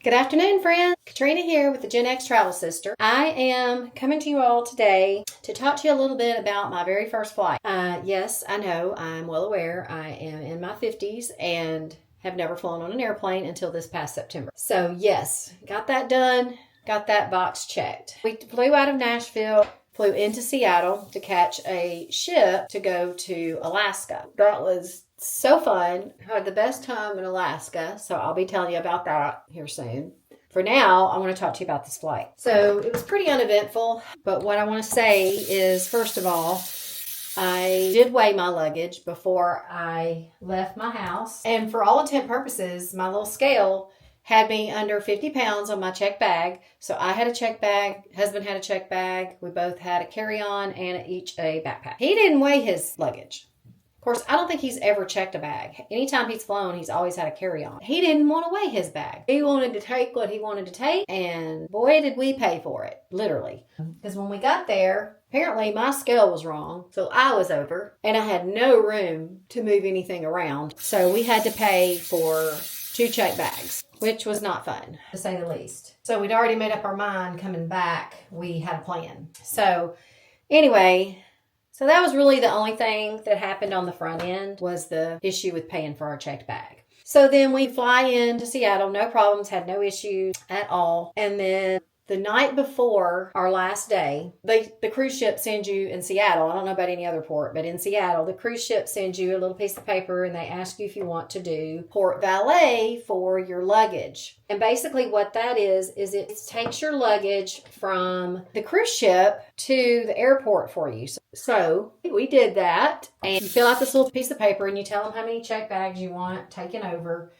Good afternoon, friends. Katrina here with the Gen X Travel Sister. I am coming to you all today to talk to you a little bit about my very first flight. Yes, I know, I'm well aware. I am in my 50s and have never flown on an airplane until this past September. So yes, got that done, got that box checked. We flew out of Nashville, flew into Seattle to catch a ship to go to Alaska. That was so fun. Had the best time in Alaska, so I'll be telling you about that here soon. For now, I want to talk to you about this flight. So it was pretty uneventful, but what I want to say is, first of all, I did weigh my luggage before I left my house, and for all intent purposes, my little scale had me under 50 pounds on my check bag. So I had a check bag, husband had a check bag, we both had a carry-on and each a backpack. He didn't weigh his luggage. Of course, I don't think he's ever checked a bag. Anytime he's flown, he's always had a carry-on. He didn't want to weigh his bag. He wanted to take what he wanted to take, and boy, did we pay for it, literally. Because when we got there, apparently my scale was wrong, so I was over, and I had no room to move anything around. So we had to pay for 2 check bags, which was not fun, to say the least. So we'd already made up our mind coming back. We had a plan. So anyway, so that was really the only thing that happened on the front end, was the issue with paying for our checked bag. So then we fly into Seattle, no problems, had no issues at all. And then the night before our last day, the cruise ship sends you in Seattle. I don't know about any other port, but in Seattle, the cruise ship sends you a little piece of paper and they ask you if you want to do Port Valet for your luggage. And basically what that is it takes your luggage from the cruise ship to the airport for you. So we did that, and you fill out this little piece of paper and you tell them how many check bags you want taken over.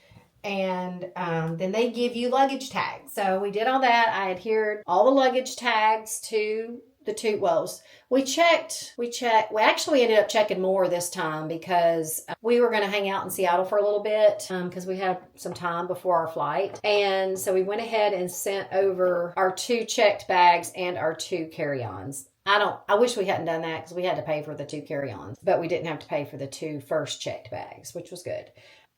And then they give you luggage tags. So we did all that. I adhered all the luggage tags to the two wells. We actually ended up checking more this time because we were going to hang out in Seattle for a little bit because we had some time before our flight. And so we went ahead and sent over our 2 checked bags and our 2 carry-ons. I wish we hadn't done that because we had to pay for the 2 carry-ons, but we didn't have to pay for the 2 first checked bags, which was good.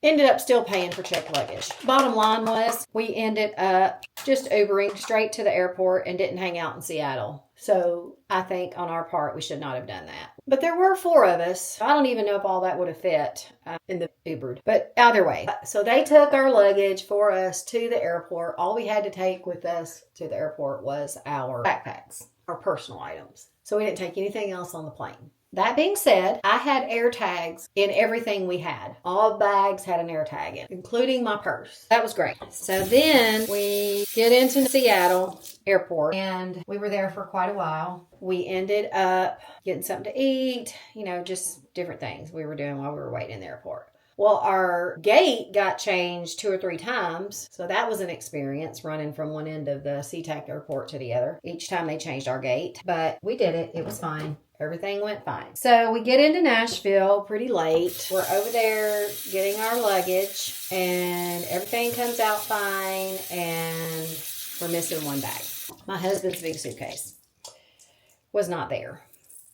Ended up still paying for checked luggage. Bottom line was we ended up just Ubering straight to the airport and didn't hang out in Seattle. So I think on our part, we should not have done that. But there were 4 of us. I don't even know if all that would have fit in the Ubered. But either way, so they took our luggage for us to the airport. All we had to take with us to the airport was our backpacks, our personal items. So we didn't take anything else on the plane. That being said, I had AirTags in everything we had. All bags had an AirTag in, including my purse. That was great. So then we get into Seattle airport, and we were there for quite a while. We ended up getting something to eat, just different things we were doing while we were waiting in the airport. Well, our gate got changed 2 or 3 times, so that was an experience, running from one end of the SeaTac airport to the other each time they changed our gate. But we did it. It was fine. Everything went fine. So we get into Nashville pretty late. We're over there getting our luggage, and everything comes out fine, and we're missing 1 bag. My husband's big suitcase was not there.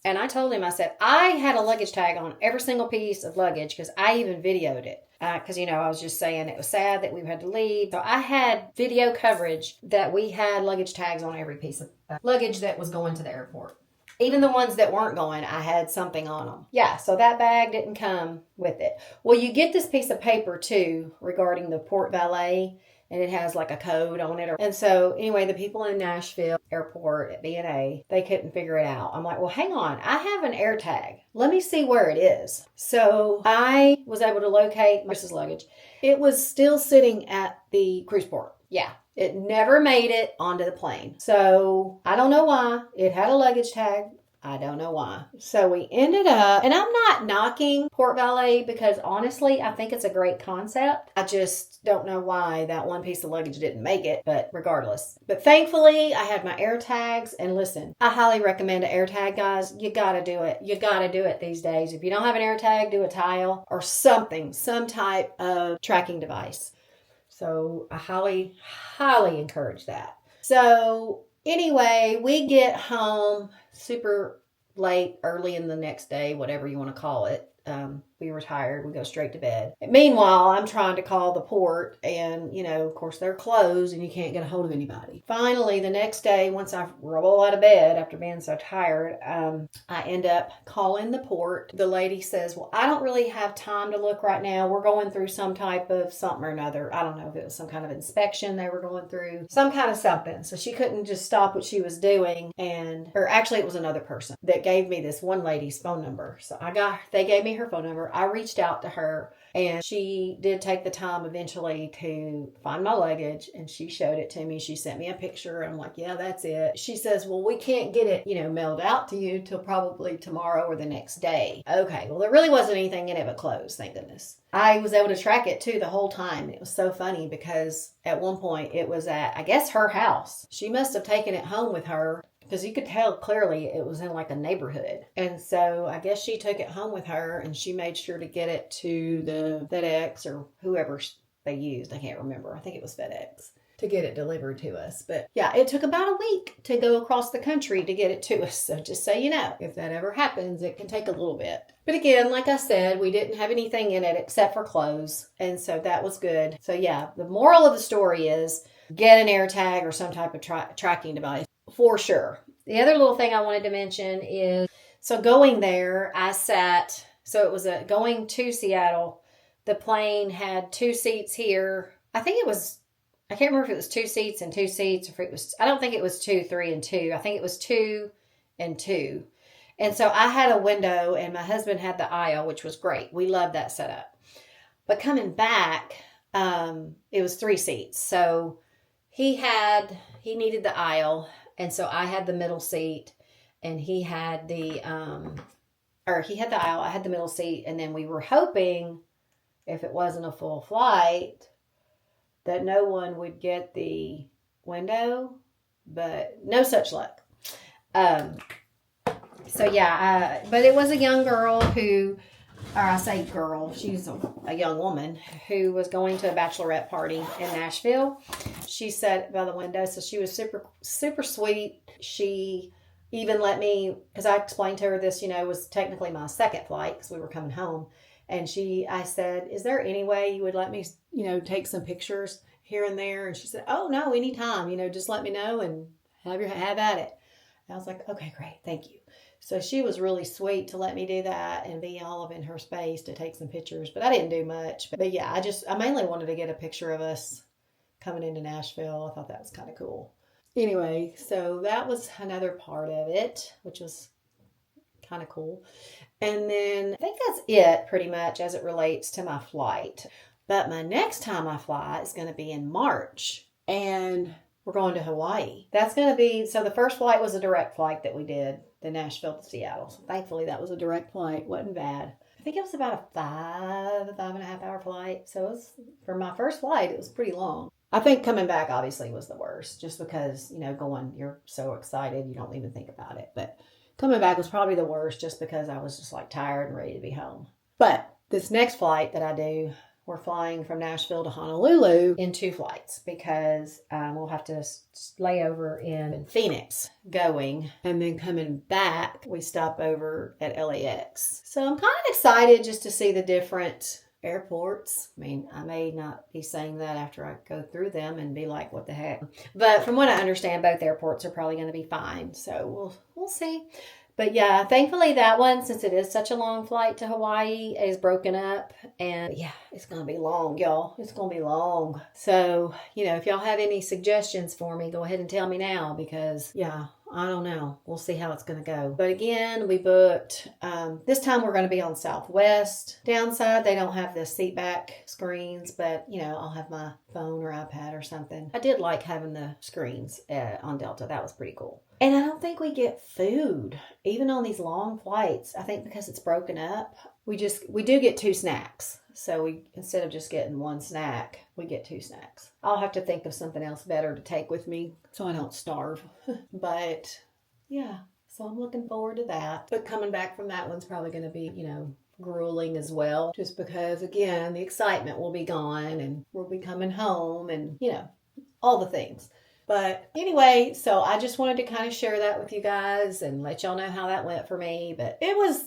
And I told him, I said, I had a luggage tag on every single piece of luggage because I even videoed it. Because, I was just saying it was sad that we had to leave. So I had video coverage that we had luggage tags on every piece of luggage that was going to the airport. Even the ones that weren't going, I had something on them. Yeah, so that bag didn't come with it. Well, you get this piece of paper, too, regarding the Port Valet, and it has like a code on it. And so, anyway, the people in Nashville airport at BNA, they couldn't figure it out. I'm like, well, hang on. I have an AirTag. Let me see where it is. So I was able to locate Mrs. luggage. It was still sitting at the cruise port. Yeah. It never made it onto the plane. So I don't know why. It had a luggage tag. I don't know why. So we ended up, and I'm not knocking Port Valet because honestly, I think it's a great concept. I just don't know why that 1 piece of luggage didn't make it, but regardless. But thankfully, I had my AirTags, and listen, I highly recommend an AirTag, guys. You gotta do it. You gotta do it these days. If you don't have an AirTag, do a tile or something, some type of tracking device. So I highly, highly encourage that. So anyway, we get home super late, early in the next day, whatever you want to call it. we were tired, we go straight to bed. Meanwhile, I'm trying to call the port and, of course they're closed and you can't get a hold of anybody. Finally, the next day, once I roll out of bed after being so tired, I end up calling the port. The lady says, well, I don't really have time to look right now. We're going through some type of something or another. I don't know if it was some kind of inspection they were going through, some kind of something. So she couldn't just stop what she was doing. Or actually it was another person that gave me this one lady's phone number. So they gave me her phone number. I reached out to her and she did take the time eventually to find my luggage and she showed it to me. She sent me a picture. I'm like, yeah, that's it. She says, well, we can't get it, mailed out to you till probably tomorrow or the next day. Okay, well, there really wasn't anything in it but clothes, thank goodness. I was able to track it too the whole time. It was so funny because at one point it was at, I guess, her house. She must have taken it home with her because you could tell clearly it was in like a neighborhood. And so I guess she took it home with her and she made sure to get it to the FedEx or whoever they used. I can't remember. I think it was FedEx to get it delivered to us. But yeah, it took about a week to go across the country to get it to us. So just so you know, if that ever happens, it can take a little bit. But again, like I said, we didn't have anything in it except for clothes. And so that was good. So yeah, the moral of the story is get an AirTag or some type of tracking device for sure. The other little thing I wanted to mention is, so going there, it was going to Seattle. The plane had 2 seats here. I can't remember if it was 2 seats and 2 seats, or if it was, I don't think it was 2, 3, and 2. I think it was 2 and 2. And so I had a window and my husband had the aisle, which was great. We loved that setup. But coming back, it was 3 seats. So he needed the aisle. And so I had the middle seat and he had the aisle. I had the middle seat. And then we were hoping, if it wasn't a full flight, that no one would get the window, but no such luck. But it was a young girl she's a young woman who was going to a bachelorette party in Nashville. She sat by the window, so she was super, super sweet. She even let me, because I explained to her this, was technically my second flight because we were coming home. And I said, is there any way you would let me, take some pictures here and there? And she said, oh, no, anytime, just let me know and have at it. And I was like, okay, great. Thank you. So she was really sweet to let me do that and be all up in her space to take some pictures. But I didn't do much. But yeah, I mainly wanted to get a picture of us coming into Nashville. I thought that was kind of cool. Anyway, so that was another part of it, which was kind of cool. And then I think that's it pretty much as it relates to my flight. But my next time I fly is going to be in March. And we're going to Hawaii. That's going to be, so the first flight was a direct flight that we did, the Nashville to Seattle. So thankfully that was a direct flight. Wasn't bad. I think it was about a 5.5 hour flight. So for my first flight, it was pretty long. I think coming back obviously was the worst, just because, going, you're so excited, you don't even think about it. But coming back was probably the worst just because I was just like tired and ready to be home. But this next flight that I do, we're flying from Nashville to Honolulu in 2 flights because we'll have to lay over in Phoenix going, and then coming back, we stop over at LAX. So I'm kind of excited just to see the different airports. I mean, I may not be saying that after I go through them and be like, what the heck? But from what I understand, both airports are probably going to be fine. So we'll see. But yeah, thankfully that one, since it is such a long flight to Hawaii, is broken up. And yeah, it's going to be long, y'all. It's going to be long. So, if y'all have any suggestions for me, go ahead and tell me now because, yeah, I don't know. We'll see how it's going to go. But again, we booked, this time we're going to be on Southwest. Downside, they don't have the seat back screens, but, I'll have my phone or iPad or something. I did like having the screens on Delta. That was pretty cool. And I don't think we get food, even on these long flights. I think because it's broken up, we do get 2 snacks. So instead of just getting 1 snack, we get 2 snacks. I'll have to think of something else better to take with me so I don't starve. But yeah, so I'm looking forward to that. But coming back from that one's probably going to be, grueling as well. Just because, again, the excitement will be gone and we'll be coming home and, all the things. But anyway, so I just wanted to kind of share that with you guys and let y'all know how that went for me. But it was,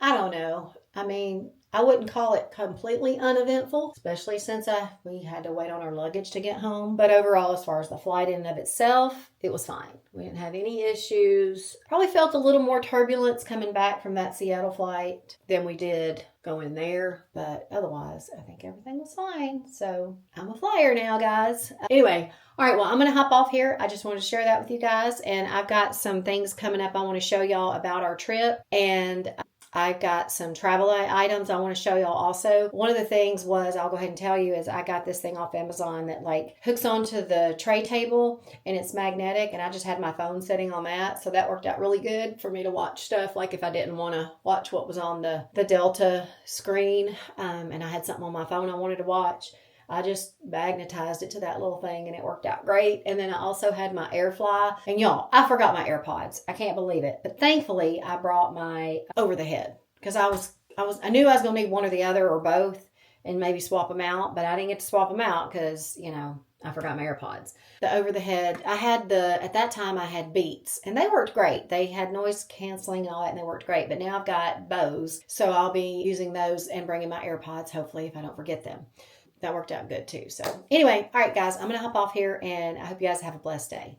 I don't know. I mean, I wouldn't call it completely uneventful, especially since we had to wait on our luggage to get home. But overall, as far as the flight in and of itself, it was fine. We didn't have any issues. Probably felt a little more turbulence coming back from that Seattle flight than we did going there, but otherwise I think everything was fine. So I'm a flyer now, guys. Anyway, all right, well, I'm going to hop off here. I just wanted to share that with you guys, and I've got some things coming up I want to show y'all about our trip, and I've got some travel items I want to show y'all also. One of the things was, I'll go ahead and tell you, is I got this thing off Amazon that like hooks onto the tray table and it's magnetic, and I just had my phone sitting on that. So that worked out really good for me to watch stuff. Like if I didn't want to watch what was on the Delta screen and I had something on my phone I wanted to watch, I just magnetized it to that little thing and it worked out great. And then I also had my AirFly. And y'all, I forgot my AirPods. I can't believe it. But thankfully, I brought my over the head because I knew I was going to need one or the other or both and maybe swap them out. But I didn't get to swap them out because, I forgot my AirPods. The over the head, at that time I had Beats and they worked great. They had noise canceling and all that and they worked great. But now I've got Bose. So I'll be using those and bringing my AirPods, hopefully, if I don't forget them. That worked out good too. So anyway, all right, guys, I'm going to hop off here and I hope you guys have a blessed day.